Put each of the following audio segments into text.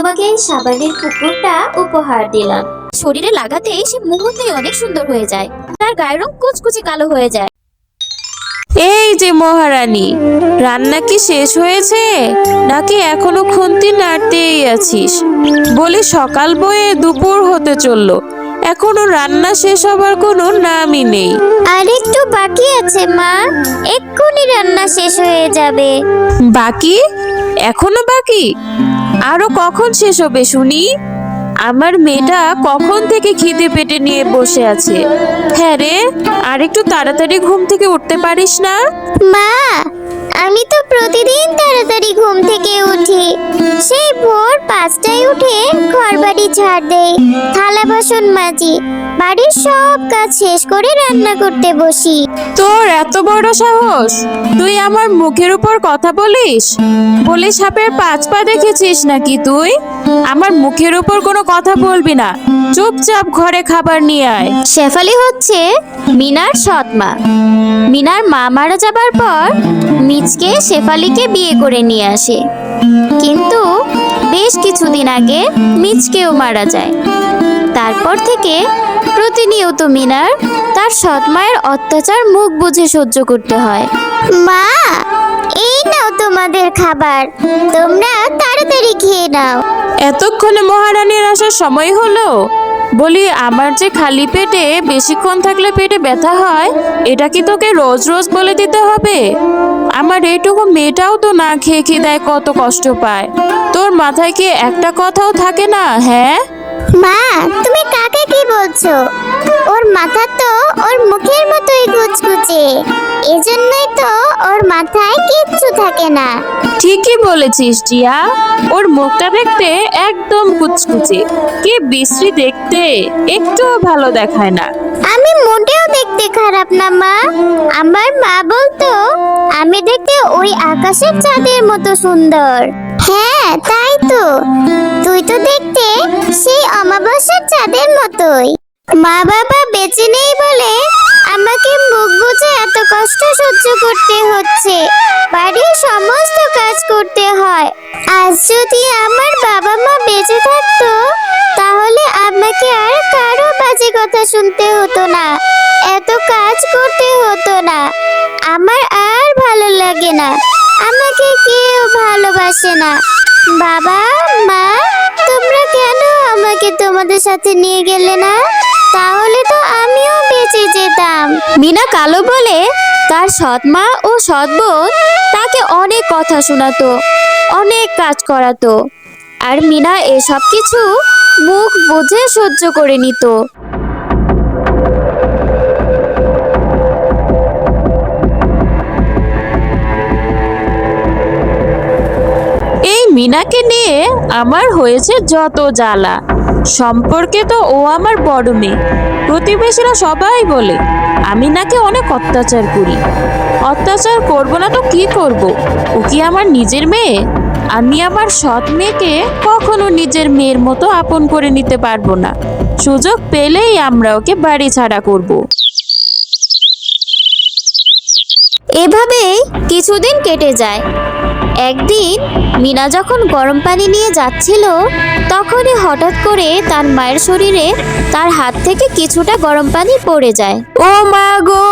তোমাকে এই সাবানের পুকুরটা উপহার দিলাম। শরীরে লাগাতে সে মুহূর্তেই অনেক সুন্দর হয়ে যায়, তার গায়ের রং কুচকুচে কালো হয়ে যায়। এই যে মহারানী, রান্না কি শেষ হয়েছে নাকি এখনো খুন্তি নাড়তেই আছিস? বলি সকাল বয়ে দুপুর হতে চললো, এখনো রান্না শেষ হবার কোনো নামই নেই। আর একটু বাকি আছে মা, এক্ষুনি রান্না শেষ হয়ে যাবে। বাকি? এখনো বাকি? আরো কখন শেষ হবে শুনি? আমার মেয়েটা কখন থেকে খিদে পেটে নিয়ে বসে আছে। হ্যাঁ রে, আর একটু তাড়াতাড়ি ঘুম থেকে উঠতে পারিস না? মা, আমি তো প্রতিদিন তাড়াতাড়ি ঘুম থেকে উঠি। সেই ভোর 5টায় উঠে ঘরবাড়ি ঝাড় দেই, থালা বাসন মাজি, বাড়ির সব কাজ শেষ করে রান্না করতে বসি। তোর এত বড় সাহস, তুই আমার মুখের উপর কথা বলিস? বলে সাপের 5 পা দেখেছিস নাকি তুই? আমার মুখের উপর কোনো কথা বলবি না, চুপচাপ ঘরে খাবার নিয়ে আয়। শেফালি হচ্ছে মিনার সৎ মা। মিনার মা মারা যাবার পর মিচকে শেফালিকে বিয়ে করে নিয়ে আসে, কিন্তু বেশ কিছুদিন আগে মিচকেও মারা যায়। তারপর থেকে প্রতিনিয়ত মিনার তার সৎ মায়ের অত্যাচার মুখ বুজে সহ্য করতে হয়। মা, এই নাও তোমাদের খাবার, তোমরা তাড়াতাড়ি খেয়ে নাও। এতক্ষণে মহারানীর আসার সময় হলো? বলি আমার যে খালি পেটে বেশিক্ষণ থাকলে পেটে ব্যথা হয়, এটা কি তোকে রোজ রোজ বলে দিতে হবে? আমার এইটুকু মেয়েটাও তো না খেয়ে খিদায় কত কষ্ট পায়, তোর মাথায় কি একটা কথাও থাকে না? হ্যাঁ মা, তুমি কাকে কি বলছো? ওর মাথা তো ওর মুখের মতোই কুচকুচে, এজন্যই তো ওর মাথায় কিচ্ছু থাকে না। ঠিকই বলেছিস টিয়া, ওর মুখটা দেখতে একদম কুচকুচে, কি বিশ্রী দেখতে, একটুও ভালো দেখায় না। আমি মোটেও দেখতে খারাপ না মা, আমার মা বলতো আমি দেখতে ওই আকাশের চাঁদের মতো সুন্দর। হ্যাঁ তাই তো, তুই তো দেখতে সেই অমাবস্যার চাঁদের মতোই। মা বাবা বেঁচে নেই বলে আমাকে মুখ বুজে এত কষ্ট সহ্য করতে হচ্ছে, বাড়ির সমস্ত কাজ করতে হয়। আজ যদি আমার বাবা মা বেঁচে থাকতো, তাহলে আমাকে আর কারো বাজে কথা শুনতে হতো না, এত কাজ করতে হতো না। আমার আর ভালো লাগে না, আমাকে কেউ ভালোবাসে না। বাবা মা, তোমরা কেন আমাকে তোমাদের সাথে নিয়ে গেলে না? তাহলে তো আমিও বেঁচে যেতাম। মিনা কালো বলে তার সৎ মা ও সৎ বোন তাকে অনেক কথা শোনাতো, অনেক কাজ করাতো, আর মিনা এসব কিছু মুখ বুজে সহ্য করে নিত। এই মিনাকে নিয়ে আমার হয়েছে যত জ্বালা। সম্পর্কে তো ও আমার বড় মেয়ে, প্রতিবেশীরা সবাই বলে আমি নাকি অনেক অত্যাচার করি। অত্যাচার করব না তো কি করব? ও কি আমার নিজের মেয়ে? আমি আমার সৎ মেয়েকে কখনো নিজের মেয়ের মতো আপন করে নিতে পারবো না। সুযোগ পেলেই আমরা ওকে বাড়ি ছাড়া করব। এভাবেই কিছুদিন কেটে যায়। একদিন মিনা যখন গরম পানি নিয়ে যাচ্ছিল, তখনই হঠাৎ করে তার মায়ের শরীরে তার হাত থেকে কিছুটা গরম পানি পড়ে যায়। ও মা গো,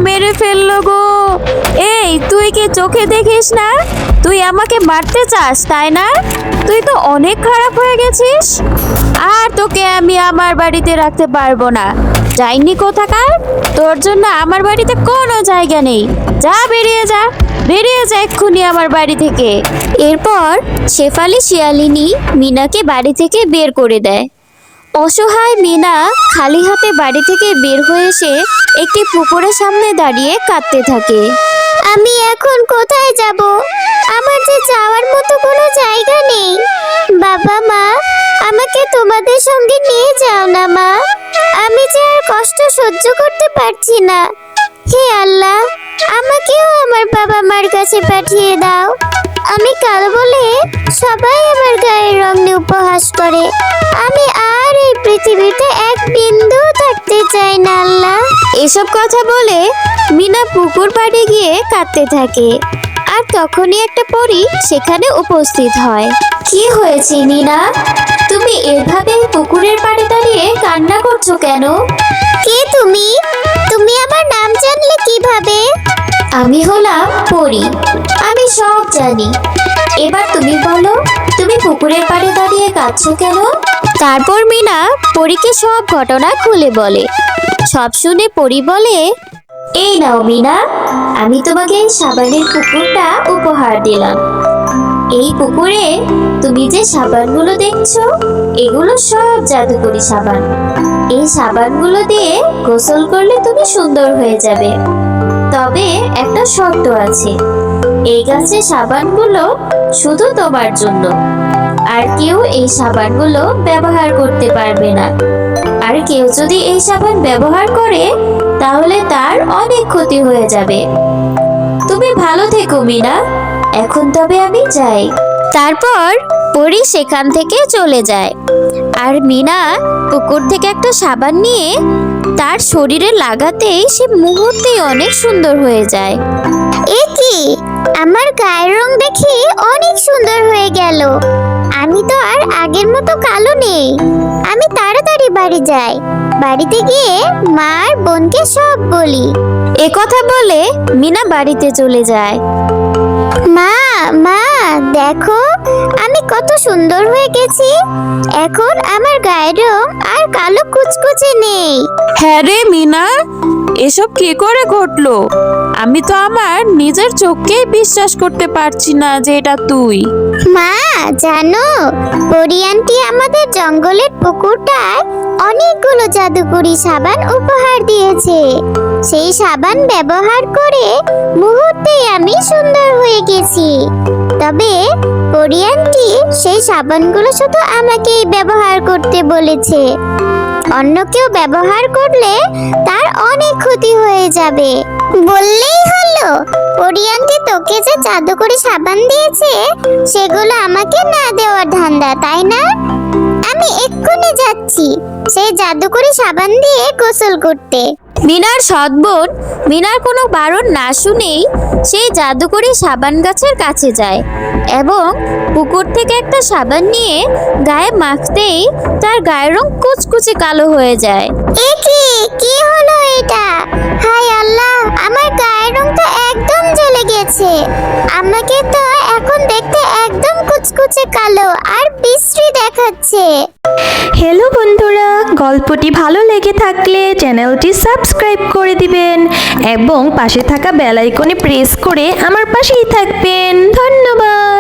মেরে ফেললো গো! এই তুই কি চোখে দেখিস না? তুই আমাকে মারতে চাস তাই না? তুই তো অনেক খারাপ হয়ে গেছিস। আর তোকে আমি আমার বাড়িতে রাখতে পারবো না। যাইনি কোথাকার, তোর জন্য আমার বাড়িতে কোনো জায়গা নেই। যা, বেরিয়ে যা, বেরিয়ে যা এক্ষুনি আমার বাড়ি থেকে। এরপর শেফালি শিয়ালিনী মিনাকে বাড়ি থেকে বের করে দেয়। অসহায় মিনা খালি হাতে বাড়ি থেকে বের হয়ে এসে একটি পুকুরের সামনে দাঁড়িয়ে কাঁদতে থাকে। আমি এখন কোথায় যাব? আমার যে যাওয়ার মতো কোনো জায়গা নেই। বাবা মা, আমাকে তোমাদের সঙ্গে নিয়ে যাও না মা, আমি যে আর কষ্ট সহ্য করতে পারছি না। হে আল্লাহ, আমাকেও আমার বাবা মার কাছে পাঠিয়ে দাও। আমি কালো বলে সবাই আমার গায়ের রং নিয়ে উপহাস করে। আমি আর এই পৃথিবীতে এক বিন্দু থাকতে চাই না আল্লাহ। এসব কথা বলে মিনা পুকুর পাড়ে গিয়ে কাঁদতে থাকে। আর তখনই একটা পরী সেখানে উপস্থিত হয়। কি হয়েছে মিনা, তুমি এভাবে পুকুরের পাড়ে দাঁড়িয়ে কান্না করছো কেন? কে তুমি? তুমি আমার নাম জানলে কিভাবে? আমি হলাম পরী, আমি সব জানি। এবার তুমি বলো, তুমি পুকুরের পাড়ে দাঁড়িয়ে কাঁদছো কেন? তারপর মিনা পরীকে সব ঘটনা খুলে বলে। সব শুনে পরী বলে, এই নাও মিনা, আমি তোমাকে এই সাবানের পুকুরটা উপহার দিলাম। এই পুকুরে তুমি যে সাবানগুলো দেখছো, এগুলো সব জাদুকরি সাবান। এই সাবানগুলো দিয়ে গোসল করলে তুমি সুন্দর হয়ে যাবে। তবে একটা শর্ত আছে, এই গাছের সাবানগুলো শুধু তোমার জন্য, আর কেউ এই সাবানগুলো ব্যবহার করতে পারবে না। আর কেউ যদি এই সাবান ব্যবহার করে তাহলে তার অনেক ক্ষতি হয়ে যাবে। তুমি ভালো থেকো মিনা, এখন তবে আমি যাই। তারপর পরী সেখান থেকে চলে যায়। আর মিনা পুকুর থেকে একটা সাবান নিয়ে তার শরীরে লাগাতেই সে মুহূর্তেই অনেক সুন্দর হয়ে যায়। এ কি, আমার গায়ের রং দেখি অনেক সুন্দর হয়ে গেল। আমি তো আর আগের মতো কালো নেই। আমি তাড়াতাড়ি বাড়ি যাই, বাড়িতে গিয়ে মা আর বোনকে সব বলি। এ কথা বলে মিনা বাড়িতে চলে যায়। মা, মা দেখো, আমি কত সুন্দর হয়ে গেছি। এখন আমার গায়ের রং আর কালো কুচকুচে নেই। হ্যাঁ রে মিনা, এসব কি করে ঘটলো? আমি তো আমার নিজের চোখকেই বিশ্বাস করতে পারছি না যে এটা তুই। মা জানো, পরী আন্টি আমাদের জঙ্গলের পুকুরটায় অনেকগুলো জাদুকরি সাবান উপহার দিয়েছে। সেই সাবান ব্যবহার করে মুহূর্তেই আমি সুন্দর হয়ে গেছি। তবে পরী আন্টি সেই সাবানগুলো শুধু আমাকেই ব্যবহার করতে বলেছে। অন্য কেউ ব্যবহার করলে তার অনেক ক্ষতি হয়ে যাবে। বললেই হলো, পরী আন্টি তোকে যে জাদুকরি সাবান দিয়েছে সেগুলো আমাকে না দেওয়ার ধান্দা, তাই না? আমি এক্ষুনি যাচ্ছি সেই জাদুকরি সাবান দিয়ে গোসল করতে। মিনার সৎ বোন মিনার কোনো বারণ না শুনেই সেই জাদুকরি সাবান গাছের কাছে যায় এবং পুকুর থেকে একটা সাবান নিয়ে গায়ে মাখতেই তার গায়ের রং কুচকুচে কালো হয়ে যায়। এ কি, কি হলো এটা? হায় আল্লাহ, আমার গায়ের রং তো একদম জ্বলে গেছে। আমাকে তো এখন দেখতে একদম কুচকুচে কালো আর বিশ্রী দেখাচ্ছে। হ্যালো বন্ধুরা, গল্পটি ভালো লেগে থাকলে চ্যানেলটি সাবস্ক্রাইব করে দিবেন এবং পাশে থাকা বেল আইকনে প্রেস করে আমার পাশেই থাকবেন। ধন্যবাদ।